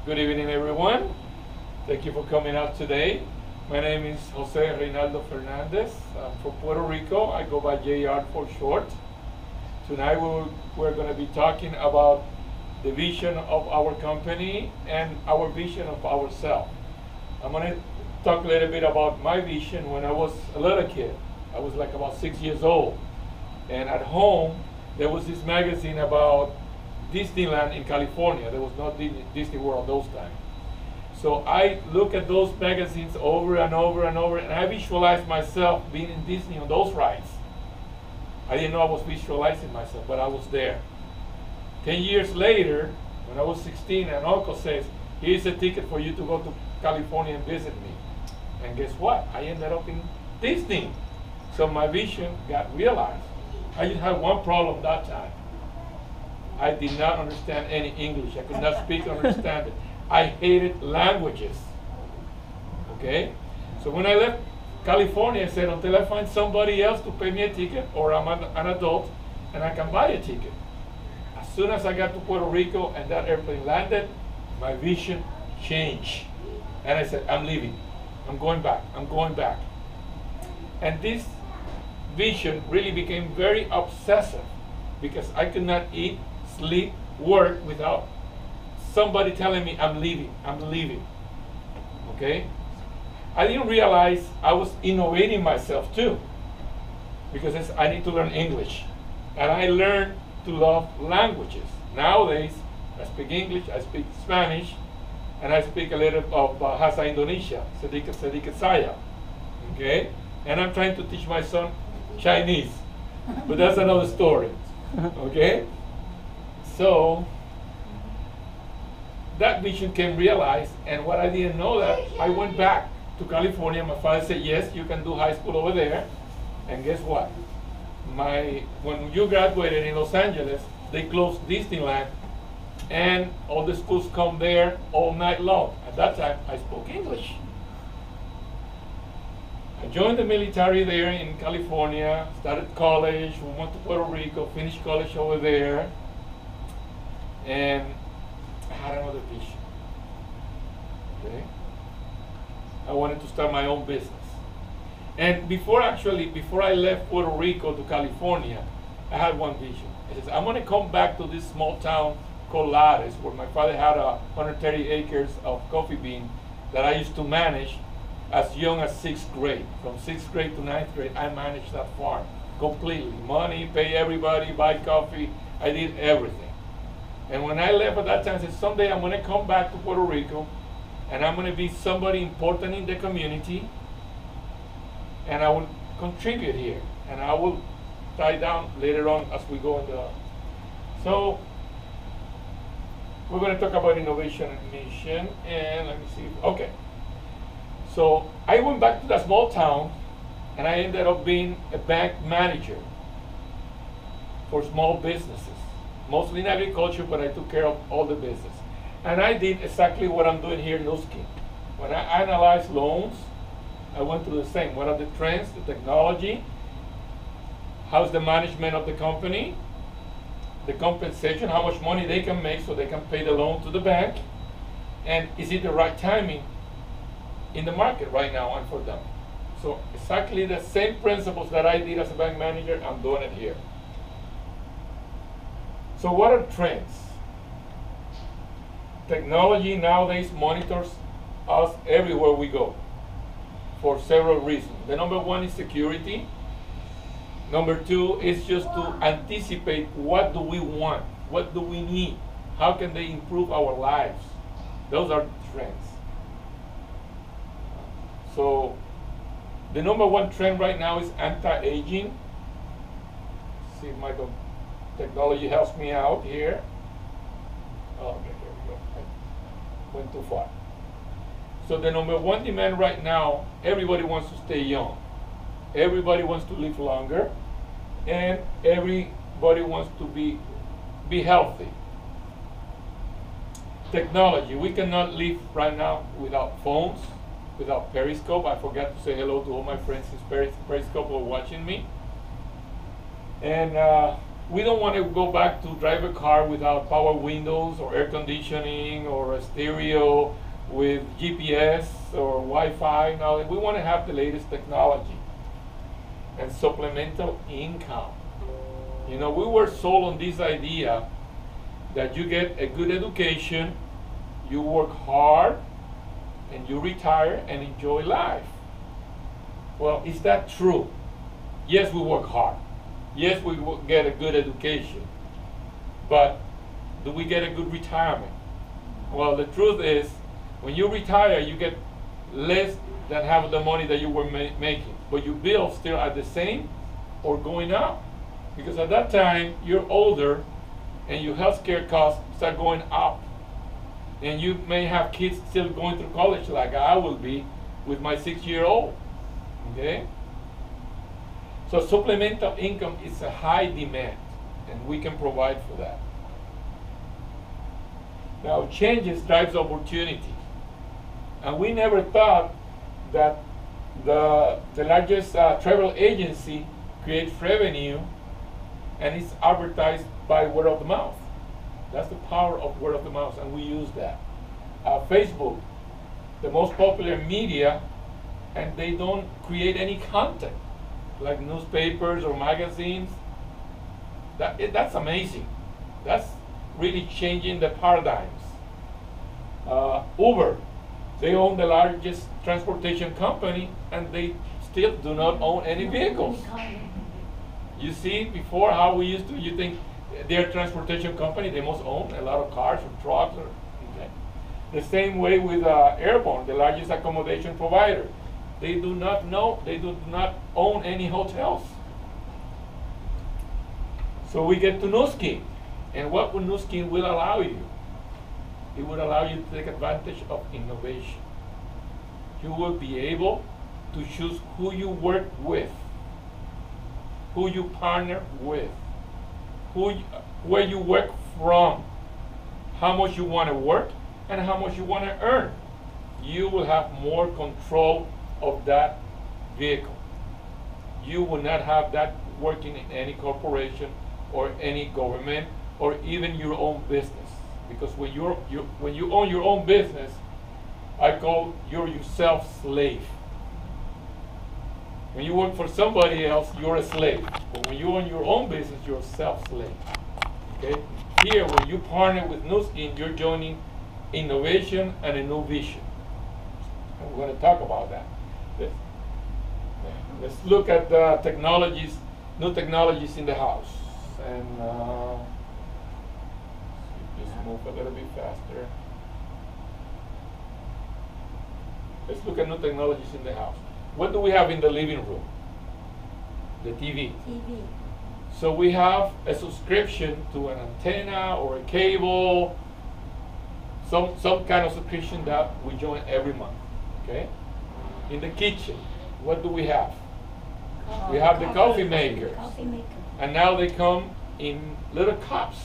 Good evening, everyone. Thank you for coming out today. My name is Jose Reynaldo Fernandez. I'm from Puerto Rico. I go by JR for short. Tonight we're going to be talking about the vision of our company and our vision of ourselves. I'm going to talk a little bit about my vision when I was a little kid. I was like about 6 years old. And at home, there was this magazine about Disneyland in California. There was no Disney World those times. So I look at those magazines over and over and over, and I visualize myself being in Disney on those rides. I didn't know I was visualizing myself, but I was there. 10 years later, when I was 16, an uncle says, here's a ticket for you to go to California and visit me. And guess what? I ended up in Disney. So my vision got realized. I just had one problem that time. I did not understand any English. I could not speak or understand it. I hated languages. Okay? So when I left California, I said, until I find somebody else to pay me a ticket, or I'm an adult, and I can buy a ticket. As soon as I got to Puerto Rico and that airplane landed, my vision changed. And I said, I'm leaving. I'm going back. I'm going back. And this vision really became very obsessive because I could not eat, sleep, work without somebody telling me I'm leaving, I'm leaving. Okay? I didn't realize I was innovating myself too, because I need to learn English. And I learned to love languages. Nowadays, I speak English, I speak Spanish, and I speak a little of Bahasa Indonesia, sedikit saya. Okay? And I'm trying to teach my son Chinese, but that's another story. Okay? So that vision came realized, and what I didn't know that I went back to California. My father said, yes, you can do high school over there. And guess what? When you graduated in Los Angeles, they closed Disneyland, and all the schools come there all night long. At that time, I spoke English. I joined the military there in California, started college, we went to Puerto Rico, finished college over there, and I had another vision. Okay? I wanted to start my own business. And before I left Puerto Rico to California, I had one vision. I said, I'm going to come back to this small town called Lares, where my father had 130 acres of coffee bean that I used to manage as young as 6th grade. From 6th grade to 9th grade, I managed that farm completely. Money, pay everybody, buy coffee. I did everything. And when I left at that time, I said, someday I'm going to come back to Puerto Rico, and I'm going to be somebody important in the community, and I will contribute here. And I will tie down later on as we go in the... So, we're going to talk about innovation and mission, and let me see. Okay. So I went back to that small town, and I ended up being a bank manager for small businesses, mostly in agriculture, but I took care of all the business. And I did exactly what I'm doing here in Nuskin. When I analyzed loans, I went through the same. What are the trends, the technology, how's the management of the company, the compensation, how much money they can make so they can pay the loan to the bank, and is it the right timing in the market right now and for them. So exactly the same principles that I did as a bank manager, I'm doing it here. So what are trends? Technology nowadays monitors us everywhere we go for several reasons. The number one is security. Number two is just to anticipate what do we want, what do we need, how can they improve our lives. Those are trends. So the number one trend right now is anti-aging. See if my technology helps me out here. Oh, okay, here we go. I went too far. So the number one demand right now, everybody wants to stay young. Everybody wants to live longer, and everybody wants to be healthy. Technology, we cannot live right now without phones, without Periscope. I forgot to say hello to all my friends in Periscope who are watching me. And we don't want to go back to drive a car without power windows or air conditioning or a stereo with GPS or Wi-Fi. Now we want to have the latest technology and supplemental income. You know, we were sold on this idea that you get a good education, you work hard, and you retire and enjoy life. Well, is that true? Yes, we work hard. Yes, we get a good education. But do we get a good retirement? Well, the truth is, when you retire, you get less than half the money that you were making. But your bills still are the same or going up. Because at that time, you're older and your health care costs start going up. And you may have kids still going through college like I will be with my 6-year-old. Okay? So supplemental income is a high demand, and we can provide for that. Now, changes drives opportunity. And we never thought that the largest travel agency creates revenue and it's advertised by word of the mouth. That's the power of word of the mouth, and we use that. Facebook, the most popular media, and they don't create any content like newspapers or magazines. That's amazing. That's really changing the paradigms. Uber, they own the largest transportation company, and they still do not own any vehicles. You see before how we used to, you think their transportation company, they must own a lot of cars or trucks. Okay. The same way with Airborne, the largest accommodation provider. They do not own any hotels. So we get to Nuskin. And what Nuskin will allow you? It will allow you to take advantage of innovation. You will be able to choose who you work with, who you partner with, where you work from, how much you want to work, and how much you want to earn. You will have more control of that vehicle. You will not have that working in any corporation or any government or even your own business. Because when you own your own business, I call you're yourself slave. When you work for somebody else, you're a slave. But when you own your own business, you're a self-slave. Okay? Here, when you partner with Nuskin, you're joining innovation and a new vision. And we're going to talk about that. Let's look at the technologies, new technologies in the house. And just move a little bit faster. Let's look at new technologies in the house. What do we have in the living room? The TV. So we have a subscription to an antenna or a cable, some kind of subscription that we join every month. Okay? In the kitchen, what do we have? We have the coffee makers. And now they come in little cups.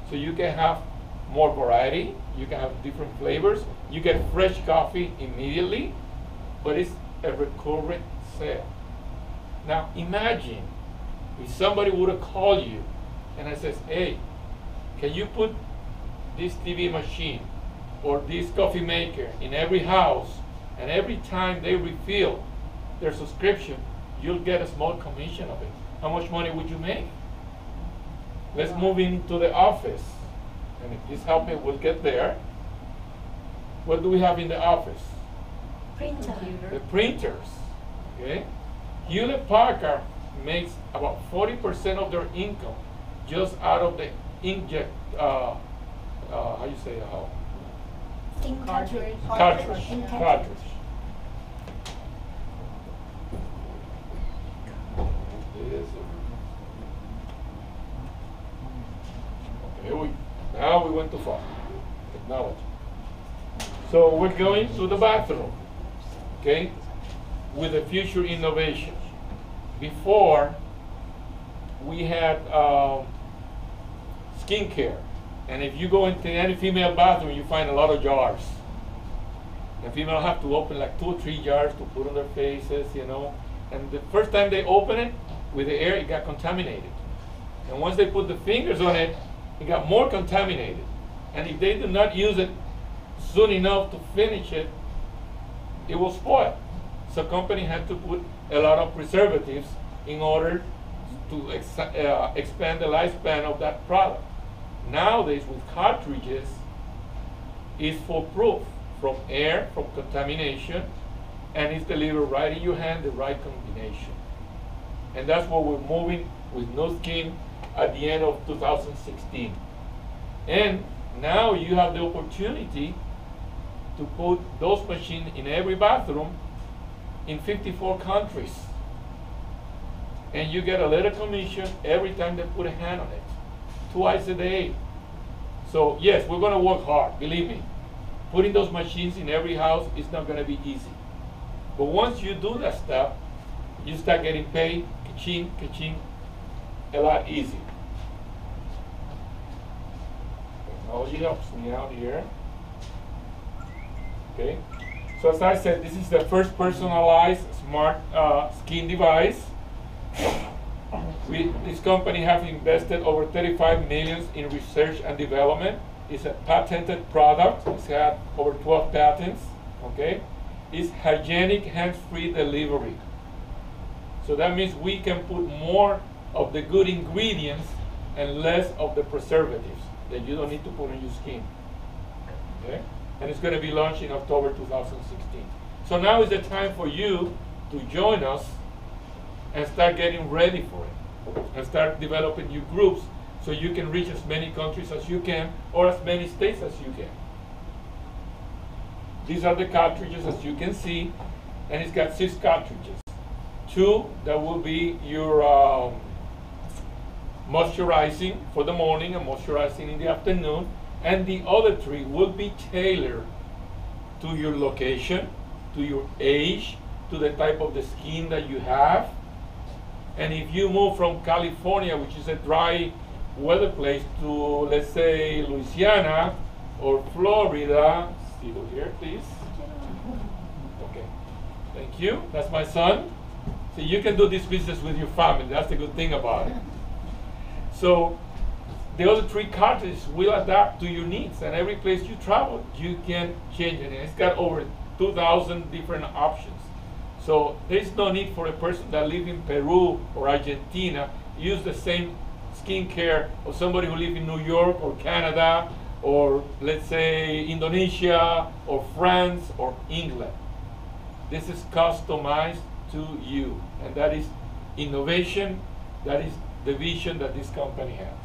So you can have more variety, you can have different flavors, you get fresh coffee immediately, but it's a recurrent sale. Now imagine if somebody would have called you and I says, hey, can you put this TV machine or this coffee maker in every house, and every time they refill their subscription, you'll get a small commission of it. How much money would you make? Let's move into the office. And if this helps me, we'll get there. What do we have in the office? Printer. The printers. Okay? Hewlett Packard makes about 40% of their income just out of the inkjet, how you say, Ink cartridge. Cartridge. Okay, now we went too far. Technology. So we're going to the bathroom, okay, with the future innovation. Before, we had skincare. And if you go into any female bathroom, you find a lot of jars. And female have to open like 2 or 3 jars to put on their faces, you know. And the first time they open it, with the air, it got contaminated. And once they put the fingers on it, it got more contaminated. And if they do not use it soon enough to finish it, it will spoil. So company had to put a lot of preservatives in order to expand the lifespan of that product. Nowadays with cartridges, it's foolproof from air, from contamination, and it's delivered right in your hand, the right combination. And that's what we're moving with No Skin at the end of 2016. And now you have the opportunity to put those machines in every bathroom in 54 countries. And you get a little commission every time they put a hand on it, twice a day. So yes, we're gonna work hard, believe me. Putting those machines in every house is not gonna be easy. But once you do that stuff, you start getting paid, ka-ching, ka-ching, a lot easier. Technology helps me out here. Okay, so as I said, this is the first personalized smart skin device. This company have invested over 35 million in research and development. It's a patented product. It's had over 12 patents. Okay, it's hygienic hands-free delivery. So that means we can put more of the good ingredients and less of the preservatives that you don't need to put on your skin. Okay, and it's going to be launched in October 2016. So now is the time for you to join us and start getting ready for it, and start developing your groups so you can reach as many countries as you can, or as many states as you can. These are the cartridges, as you can see, and it's got 6 cartridges. 2 that will be your moisturizing for the morning and moisturizing in the afternoon, and the other 3 will be tailored to your location, to your age, to the type of the skin that you have. And if you move from California, which is a dry weather place, to, let's say, Louisiana or Florida, see over here, please. Okay, thank you. That's my son. So you can do this business with your family. That's the good thing about it. So the other 3 cartridges will adapt to your needs, and every place you travel, you can change it. And it's got over 2,000 different options. So there's no need for a person that lives in Peru or Argentina use the same skincare of somebody who lives in New York or Canada or, let's say, Indonesia or France or England. This is customized to you, and that is innovation. That is the vision that this company has.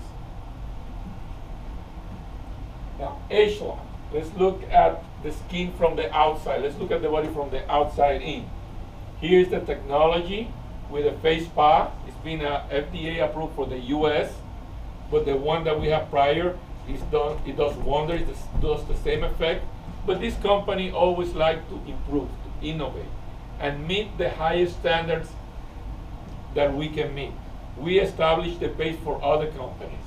Now, age lock. Let's look at the skin from the outside. Let's look at the body from the outside in. Here's the technology with a face spa. It's been FDA approved for the US, but the one that we have prior is done. It does wonders. It does the same effect. But this company always like to improve, to innovate, and meet the highest standards that we can meet. We establish the base for other companies.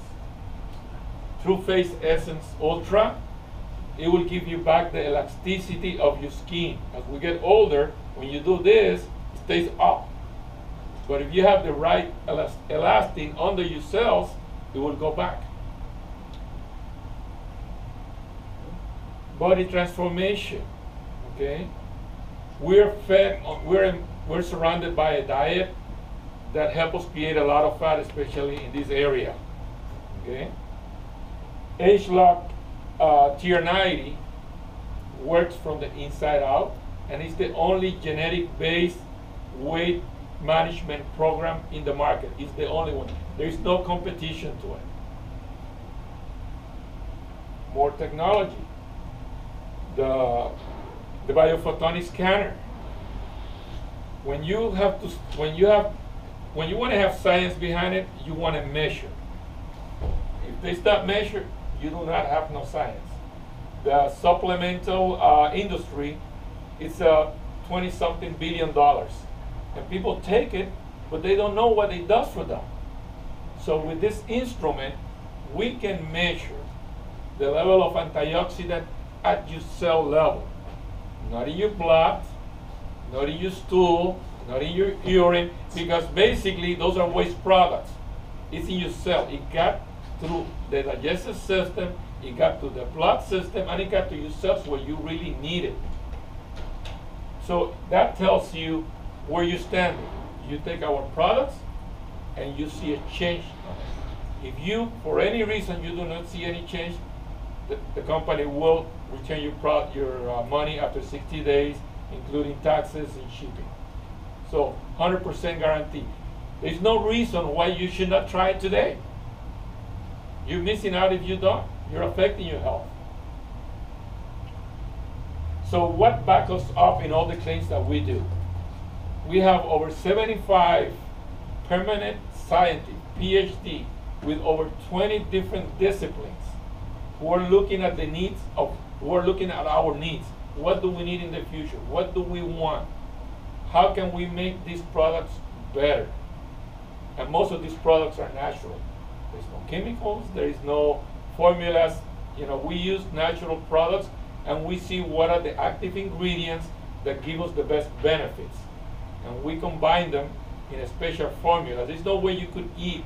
True Face Essence Ultra, it will give you back the elasticity of your skin. As we get older, when you do this, it stays up. But if you have the right elastin under your cells, it will go back. Body transformation. Okay, we're surrounded by a diet that helps us create a lot of fat, especially in this area. Okay, Age Lock Tier 90 works from the inside out, and it's the only genetic-based weight management program in the market. It's the only one. There is no competition to it. More technology. The biophotonic scanner. When you want to have science behind it, you want to measure. If they stop measure, you do not have no science. The supplemental industry, it's a $20-something billion, and people take it, but they don't know what it does for them. So with this instrument, we can measure the level of antioxidant at your cell level, not in your blood, not in your stool, not in your urine, because basically those are waste products. It's in your cell. It got through the digestive system, it got to the blood system, and it got to your cells where you really need it. So that tells you where you stand. You take our products and you see a change. If you, for any reason, you do not see any change, the company will return your money after 60 days, including taxes and shipping. So 100% guarantee. There's no reason why you should not try it today. You're missing out if you don't. You're affecting your health. So what backs us up in all the claims that we do? We have over 75 permanent scientists, PhD, with over 20 different disciplines who are looking at our needs. What do we need in the future? What do we want? How can we make these products better? And most of these products are natural. There's no chemicals, there is no formulas. We use natural products and we see what are the active ingredients that give us the best benefits. And we combine them in a special formula. There's no way you could eat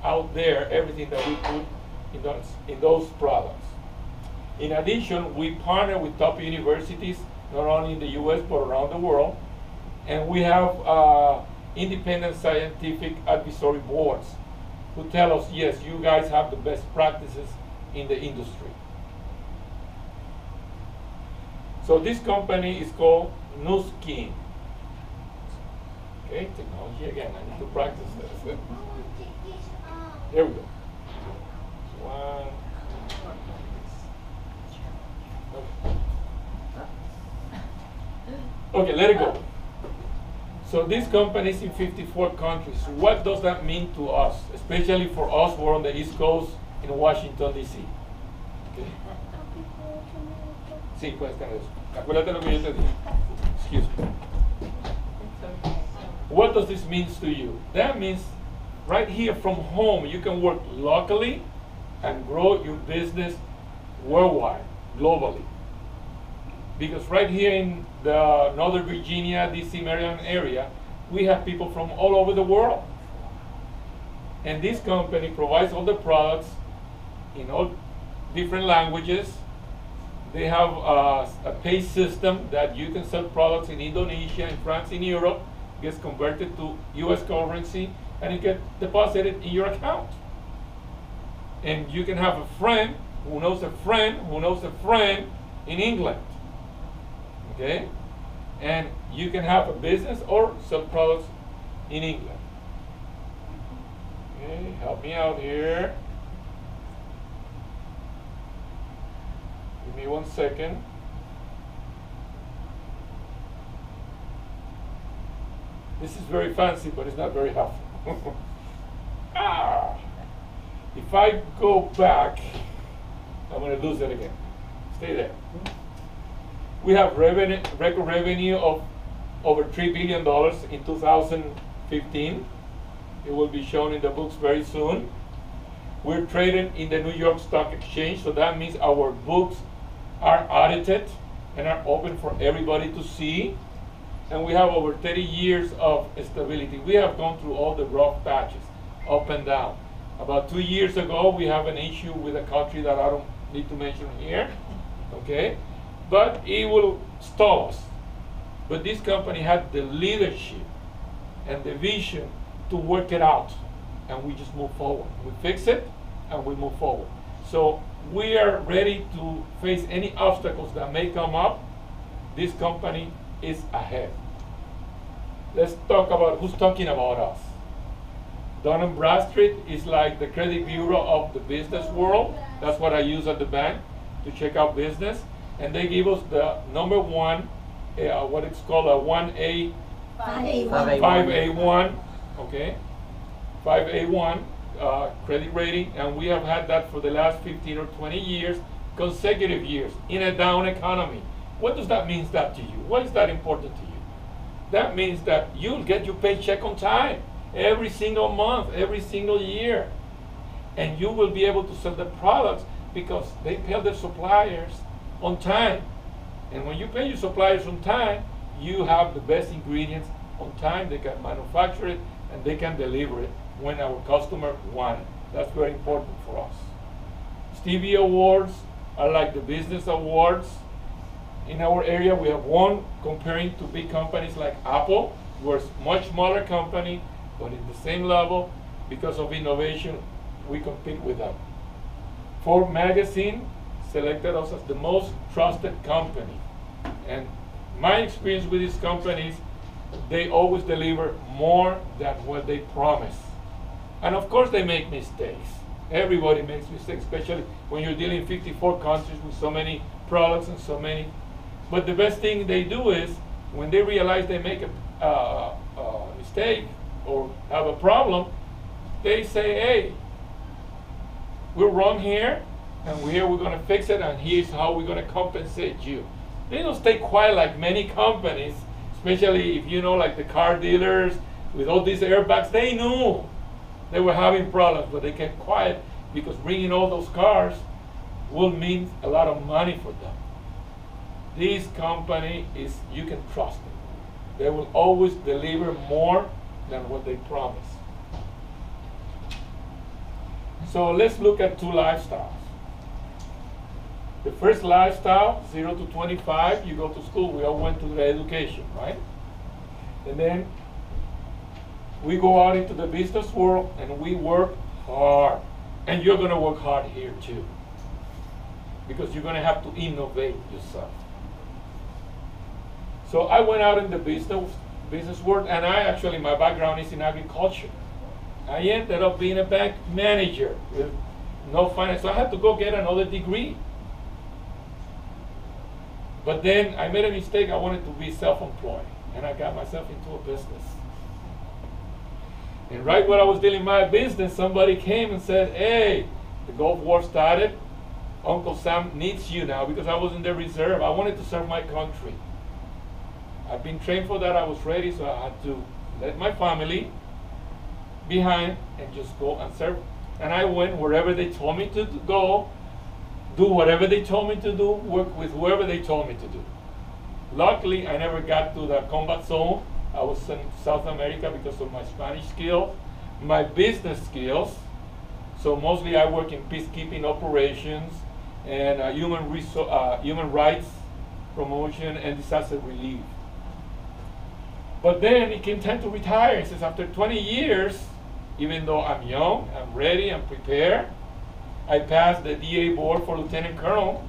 out there everything that we put in those products. In addition, we partner with top universities, not only in the US but around the world. And we have independent scientific advisory boards who tell us, yes, you guys have the best practices in the industry. So this company is called Nu Skin. Okay, technology again, I need to practice this. There we go. One. Okay, let it go. So this company is in 54 countries. What does that mean to us, especially for us who are on the East Coast in Washington, D.C.? Okay. Sí, pues, acuérdate lo que yo te dije. Excuse me. What does this mean to you? That means right here from home, you can work locally and grow your business worldwide, globally. Because right here in the Northern Virginia, DC, Maryland area, we have people from all over the world. And this company provides all the products in all different languages. They have a pay system that you can sell products in Indonesia, in France, in Europe, gets converted to US currency, and it gets deposited in your account. And you can have a friend who knows a friend who knows a friend in England. Okay? And you can have a business or sell products in England. Okay, help me out here. Give me 1 second. This is very fancy, but it's not very helpful. If I go back, I'm going to lose it again. Stay there. We have record revenue of over $3 billion in 2015. It will be shown in the books very soon. We're traded in the New York Stock Exchange, so that means our books are audited and are open for everybody to see. And we have over 30 years of stability. We have gone through all the rough patches, up and down. About 2 years ago, we have an issue with a country that I don't need to mention here, okay? But it will stall us. But this company had the leadership and the vision to work it out, and we just move forward. We fix it, and we move forward. So we are ready to face any obstacles that may come up. This company is ahead. Let's talk about who's talking about us. Dun & Bradstreet is like the credit bureau of the business world. That's what I use at the bank to check out business. And they give us the number one, what it's called a 1A, 5A1, okay, 5A1 credit rating, and we have had that for the last 15 or 20 years, consecutive years, in a down economy. What does that mean that to you? Why is that important to you? That means that you'll get your paycheck on time, every single month, every single year. And you will be able to sell the products because they pay their suppliers on time. And when you pay your suppliers on time, you have the best ingredients on time. They can manufacture it and they can deliver it when our customer want it. That's very important for us. Stevie Awards are like the business awards. In our area, we have one comparing to big companies like Apple. We're a much smaller company, but in the same level. Because of innovation, we compete with them. Forbes magazine selected us as the most trusted company. And my experience with these companies, they always deliver more than what they promise. And of course they make mistakes. Everybody makes mistakes, especially when you're dealing in 54 countries with so many products and so many. But the best thing they do is, when they realize they make a mistake or have a problem, they say, hey, we're wrong here, and we're going to fix it, and here's how we're going to compensate you. They don't stay quiet like many companies, especially if you know, like the car dealers with all these airbags. They knew they were having problems, but they kept quiet because bringing all those cars will mean a lot of money for them. This company is, you can trust them. They will always deliver more than what they promise. So let's look at two lifestyles. The first lifestyle, 0 to 25, you go to school. We all went to the education, right? And then we go out into the business world and we work hard. And you're going to work hard here too, because you're going to have to innovate yourself. So I went out in the business world, and my background is in agriculture. I ended up being a bank manager with no finance, so I had to go get another degree. But then I made a mistake. I wanted to be self-employed, and I got myself into a business. And right when I was dealing my business, somebody came and said, hey, the Gulf War started. Uncle Sam needs you now, because I was in the reserve. I wanted to serve my country. I've been trained for that. I was ready, so I had to let my family behind and just go and serve. And I went wherever they told me to go, do whatever they told me to do, work with whoever they told me to do. Luckily, I never got to the combat zone. I was in South America because of my Spanish skills, my business skills. So mostly I work in peacekeeping operations and human rights promotion and disaster relief. But then it came time to retire. It says after 20 years, even though I'm young, I'm ready, I'm prepared, I passed the DA board for lieutenant colonel,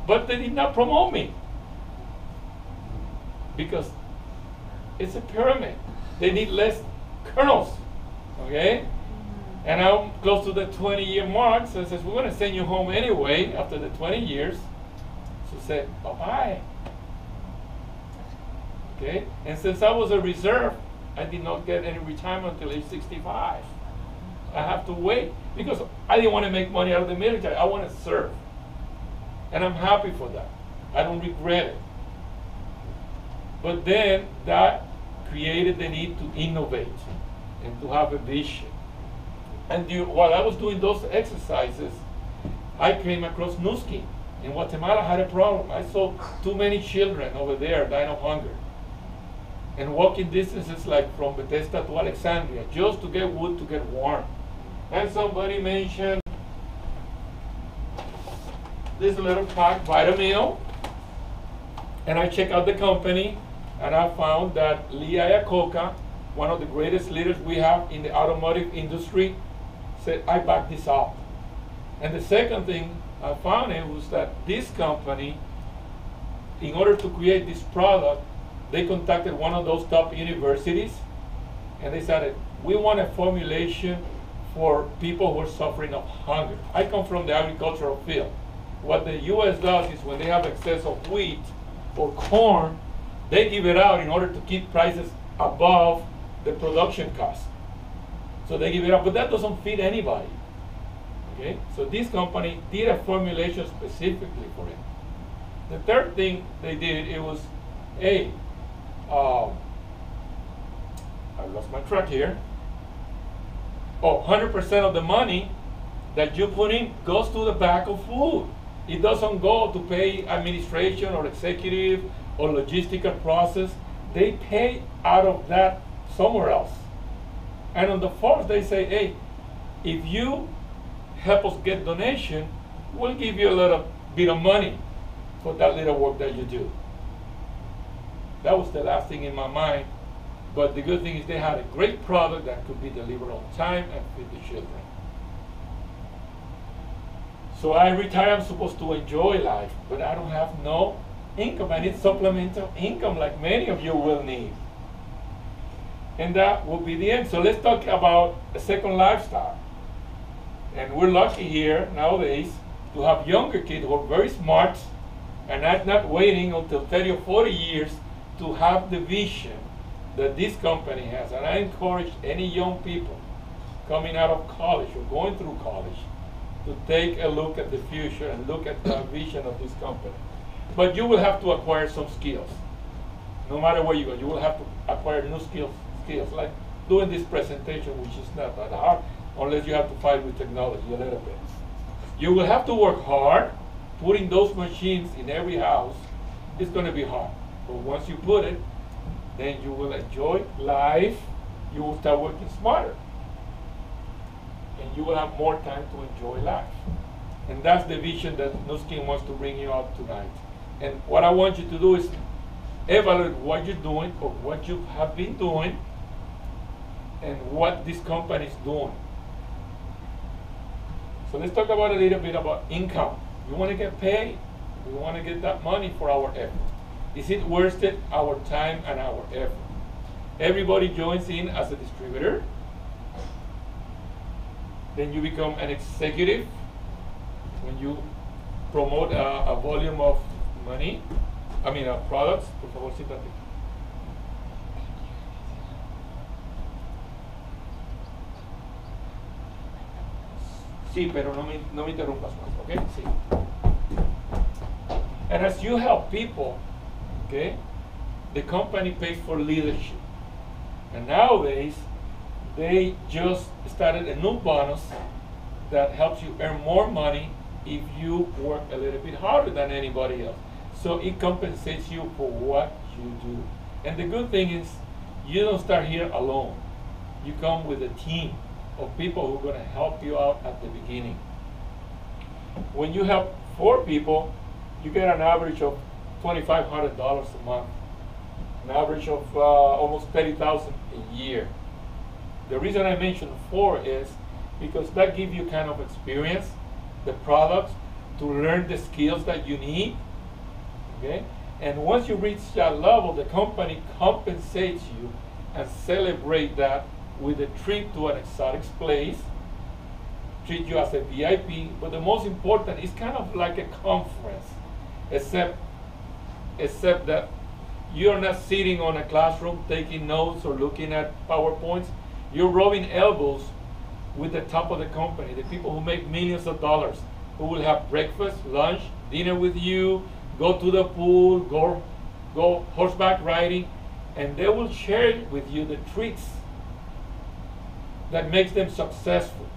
but they did not promote me because it's a pyramid. They need less colonels, okay? And I'm close to the 20-year mark, so it says, we're going to send you home anyway after the 20 years. So I said, bye-bye. Okay? And since I was a reserve, I did not get any retirement until age 65. I have to wait because I didn't want to make money out of the military. I want to serve. And I'm happy for that. I don't regret it. But then that created the need to innovate and to have a vision. And while I was doing those exercises, I came across Nuskin. In Guatemala, I had a problem. I saw too many children over there dying of hunger. And walking distances like from Bethesda to Alexandria just to get wood to get warm. And somebody mentioned this little pack, Vitamil. And I checked out the company, and I found that Lee Iacocca, one of the greatest leaders we have in the automotive industry, said, I back this up. And the second thing I found was that this company, in order to create this product, they contacted one of those top universities, and they said, we want a formulation for people who are suffering of hunger. I come from the agricultural field. What the U.S. does is when they have excess of wheat or corn, they give it out in order to keep prices above the production cost. So they give it out, but that doesn't feed anybody. Okay? So this company did a formulation specifically for it. The third thing they did, it was, hey, I lost my track here. 100% of the money that you put in goes to the bag of food. It doesn't go to pay administration or executive or logistical process. They pay out of that somewhere else. And on the fourth, they say, hey, if you help us get donation, we'll give you a little bit of money for that little work that you do. That was the last thing in my mind. But the good thing is they had a great product that could be delivered on time and feed the children. So I retire, I'm supposed to enjoy life, but I don't have no income. I need supplemental income like many of you will need. And that will be the end. So let's talk about a second lifestyle. And we're lucky here nowadays to have younger kids who are very smart and not waiting until 30 or 40 years to have the vision that this company has. And I encourage any young people coming out of college or going through college to take a look at the future and look at the vision of this company. But you will have to acquire some skills. No matter where you go, you will have to acquire new skills like doing this presentation, which is not that hard, unless you have to fight with technology a little bit. You will have to work hard. Putting those machines in every house is going to be hard. But once you put it, then you will enjoy life. You will start working smarter. And you will have more time to enjoy life. And that's the vision that Nuskin wants to bring you out tonight. And what I want you to do is evaluate what you're doing or what you have been doing and what this company is doing. So let's talk about a little bit about income. You want to get paid. We want to get that money for our effort. Is it worth it, our time and our effort? Everybody joins in as a distributor. Then you become an executive when you promote a volume of money, products. Por favor, siéntate. Sí, pero no me interrumpas más, okay? Sí. And as you help people, okay, the company pays for leadership. And nowadays, they just started a new bonus that helps you earn more money if you work a little bit harder than anybody else. So it compensates you for what you do. And the good thing is, you don't start here alone. You come with a team of people who are going to help you out at the beginning. When you help 4 people, you get an average of $2,500 a month, an average of almost $30,000 a year. The reason I mentioned 4 is because that gives you kind of experience, the products, to learn the skills that you need. Okay? And once you reach that level, the company compensates you and celebrate that with a trip to an exotic place, treat you as a VIP, but the most important is kind of like a conference, except that you're not sitting on a classroom taking notes or looking at PowerPoints. You're rubbing elbows with the top of the company, the people who make millions of dollars, who will have breakfast, lunch, dinner with you, go to the pool, go horseback riding, and they will share with you the tricks that makes them successful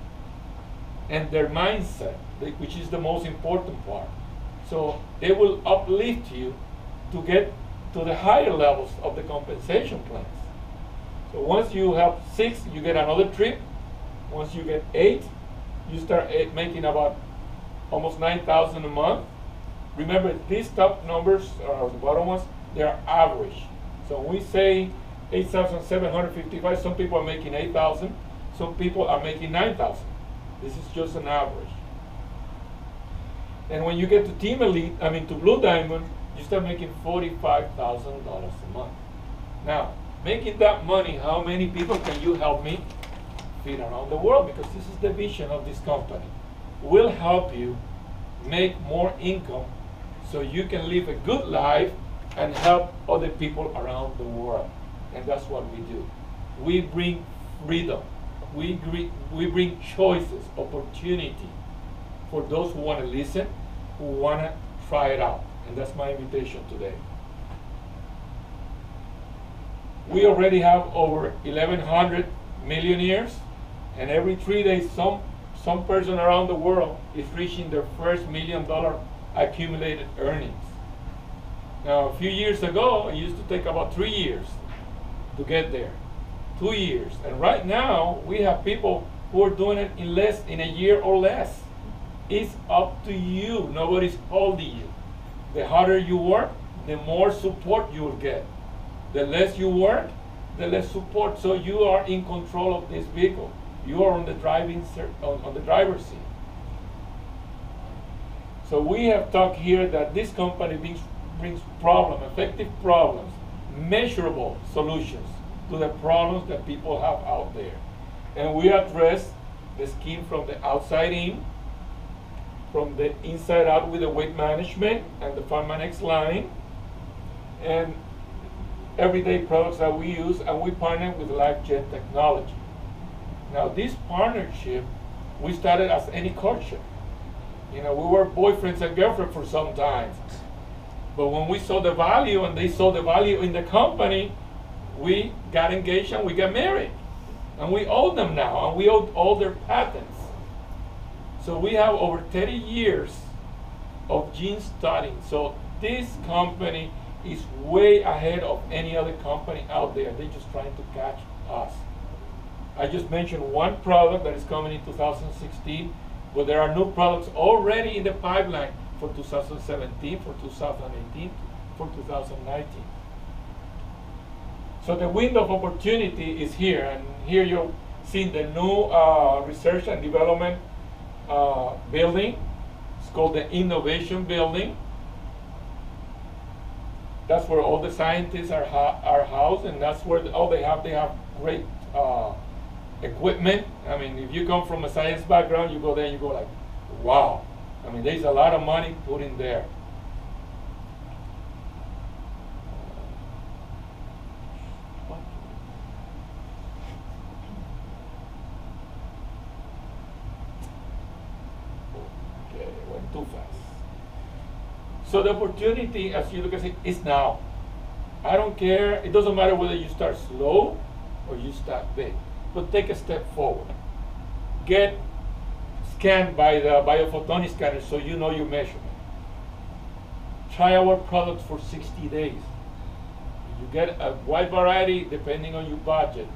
and their mindset, which is the most important part. So they will uplift you to get to the higher levels of the compensation plans. So once you have 6, you get another trip. Once you get 8, you start making about almost $9,000 a month. Remember, these top numbers, or the bottom ones, they are average. So when we say 8,755, some people are making 8,000, some people are making 9,000. This is just an average. And when you get to Team Elite, to Blue Diamond, you start making $45,000 a month. Now, making that money, how many people can you help me feed around the world? Because this is the vision of this company. We'll help you make more income so you can live a good life and help other people around the world. And that's what we do. We bring freedom. We bring choices, opportunity for those who want to listen, who want to try it out. And that's my invitation today. We already have over 1,100 millionaires, and every 3 days some person around the world is reaching their first $1 million accumulated earnings. Now, a few years ago, it used to take about 3 years to get there. 2 years. And right now, we have people who are doing it in a year or less. It's up to you. Nobody's holding you. The harder you work, the more support you will get. The less you work, the less support. So you are in control of this vehicle. You are on the on the driver's seat. So we have talked here that this company brings effective problems, measurable solutions to the problems that people have out there. And we address the skin from the outside in, from the inside out with the weight management and the Farman X line, and everyday products that we use, and we partner with LifeJet technology. Now this partnership, we started as any courtship. You know, we were boyfriends and girlfriends for some time. But when we saw the value and they saw the value in the company, we got engaged and we got married. And we own them now, and we own all their patents. So we have over 30 years of gene studying. So this company is way ahead of any other company out there. They're just trying to catch us. I just mentioned one product that is coming in 2016, but there are new products already in the pipeline for 2017, for 2018, for 2019. So the window of opportunity is here, and here you're seeing the new research and development building. It's called the Innovation Building. That's where all the scientists are housed, and that's where they have great equipment. I mean, if you come from a science background, you go there and you go like, wow. I mean, there's a lot of money put in there. Okay, it went too fast. So the opportunity, as you look at it, is now. I don't care. It doesn't matter whether you start slow or you start big, but take a step forward. Get scanned by the biophotonic scanner so you know your measurement. Try our products for 60 days. You get a wide variety depending on your budget.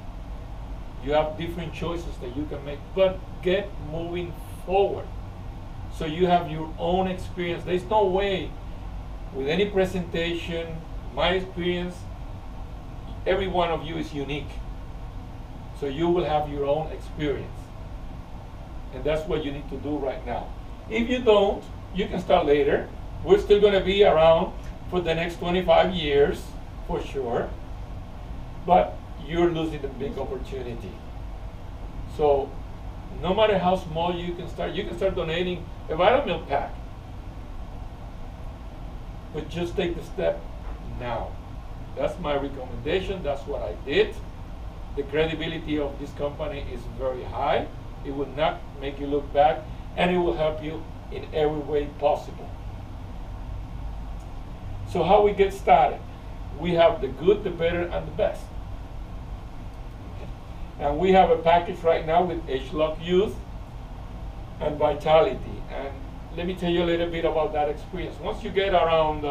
You have different choices that you can make, but get moving forward so you have your own experience. There's no way with any presentation, my experience, every one of you is unique. So you will have your own experience. And that's what you need to do right now. If you don't, you can start later. We're still going to be around for the next 25 years, for sure. But you're losing the big opportunity. So no matter how small you can start donating a vitamin pack. But just take the step now. That's my recommendation. That's what I did. The credibility of this company is very high. It will not make you look bad, and it will help you in every way possible. So how we get started? We have the good, the better, and the best. And we have a package right now with Age-Lock Youth and Vitality. And let me tell you a little bit about that experience. Once you get around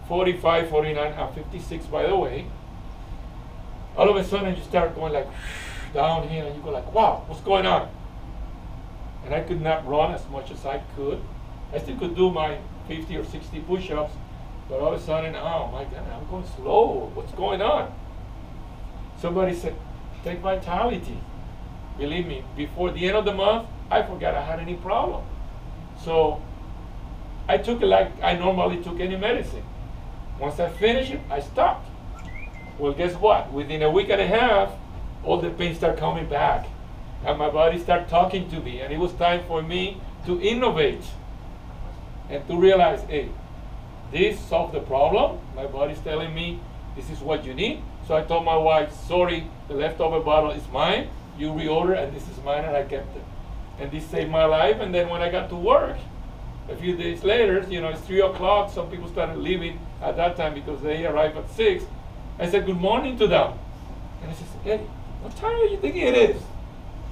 45, 49, and 56, by the way, all of a sudden you start going like down here, and you go like, wow, what's going on? And I could not run as much as I could. I still could do my 50 or 60 push-ups, but all of a sudden, oh my God, I'm going slow. What's going on? Somebody said, take Vitality. Believe me, before the end of the month, I forgot I had any problem. So I took it like I normally took any medicine. Once I finished it, I stopped. Well, guess what? Within a week and a half, all the pain started coming back. And my body started talking to me. And it was time for me to innovate. And to realize, hey, this solved the problem. My body's telling me this is what you need. So I told my wife, sorry, the leftover bottle is mine. You reorder, and this is mine, and I kept it. And this saved my life. And then when I got to work, a few days later, you know, it's 3 o'clock. Some people started leaving at that time because they arrived at 6. I said, good morning to them. And I said, hey, what time are you thinking it is?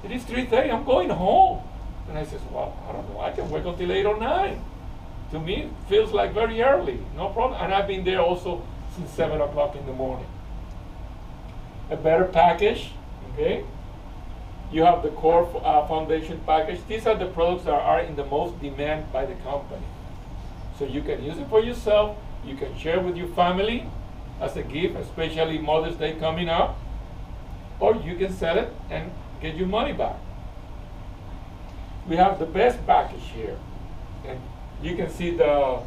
It is 3:30, I'm going home. And I said, well, I don't know, I can work until 8 or 9. To me, it feels like very early, no problem. And I've been there also since 7 o'clock in the morning. a better package, okay? You have the core foundation package. These are the products that are in the most demand by the company. So you can use it for yourself, you can share with your family as a gift, especially Mother's Day coming up, or you can sell it and get your money back. We have the best package here. And you can see the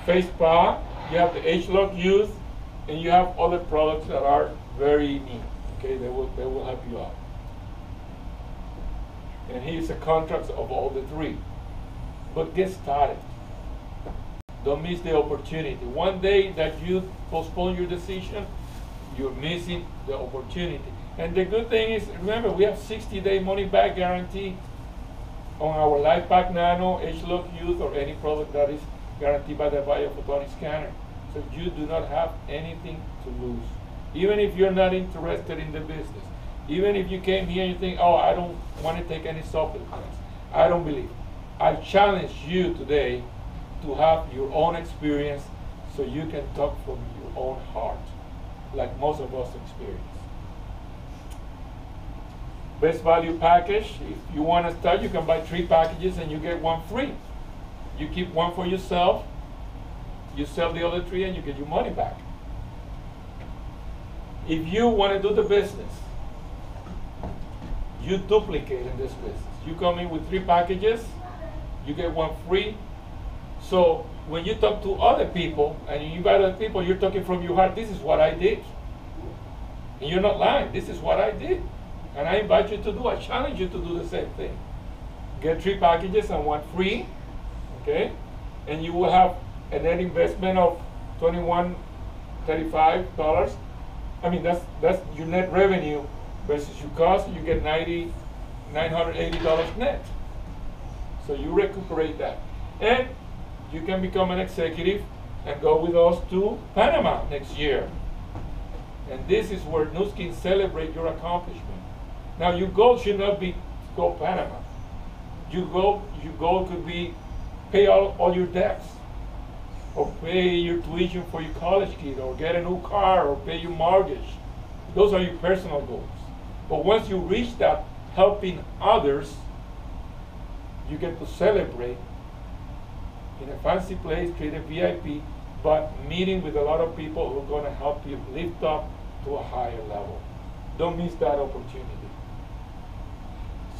face spa, you have the H-Lock Youth, and you have other products that are very neat. Okay, they will help you out. And here's the contracts of all the three. But get started. Don't miss the opportunity. One day that you postpone your decision, you're missing the opportunity. And the good thing is, remember, we have 60-day money-back guarantee on our LifePack Nano, H-Lock Youth, or any product that is guaranteed by the biophotonic scanner. So you do not have anything to lose. Even if you're not interested in the business, even if you came here and you think, oh, I don't want to take any supplements, I don't believe. I challenge you today to have your own experience so you can talk from your own heart, like most of us experience. Best value package, if you want to start, you can buy 3 packages and you get 1 free. You keep 1 for yourself, you sell the other 3 and you get your money back. If you want to do the business, you duplicate in this business. You come in with 3 packages, you get 1 free. So when you talk to other people and you invite other people, you're talking from your heart. This is what I did. And you're not lying. This is what I did. And I invite you to do, I challenge you to do the same thing. Get 3 packages and 1 free, okay? And you will have a net investment of $21.35. I mean, that's your net revenue versus your cost. You get $980 net. So you recuperate that. And you can become an executive and go with us to Panama next year. And this is where Nuskin celebrate your accomplishment. Now your goal should not be to go Panama. Your goal could be pay all your debts, or pay your tuition for your college kid, or get a new car, or pay your mortgage. Those are your personal goals. But once you reach that, helping others, you get to celebrate in a fancy place, treated VIP, but meeting with a lot of people who are going to help you lift up to a higher level. Don't miss that opportunity.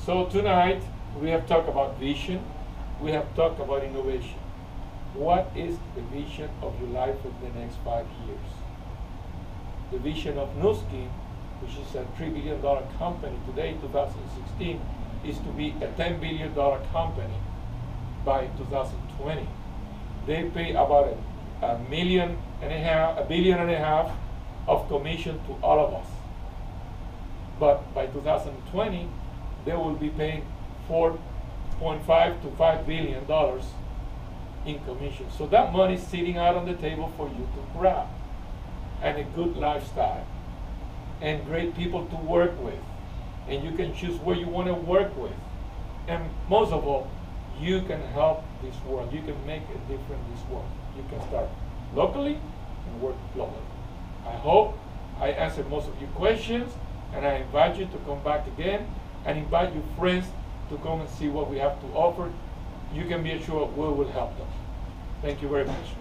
So tonight, we have talked about vision. We have talked about innovation. What is the vision of your life for the next 5 years? The vision of Nuskin, which is a $3 billion company today, 2016, is to be a $10 billion company by 2020. They pay about $1.5 billion of commission to all of us. But by 2020, they will be paying $4.5 to $5 billion in commission. So that money is sitting out on the table for you to grab. And a good lifestyle. And great people to work with. And you can choose where you want to work with. And most of all, you can help this world. You can make a difference in this world. You can start locally and work globally. I hope I answered most of your questions, and I invite you to come back again and invite your friends to come and see what we have to offer. You can be assured we will help them. Thank you very much.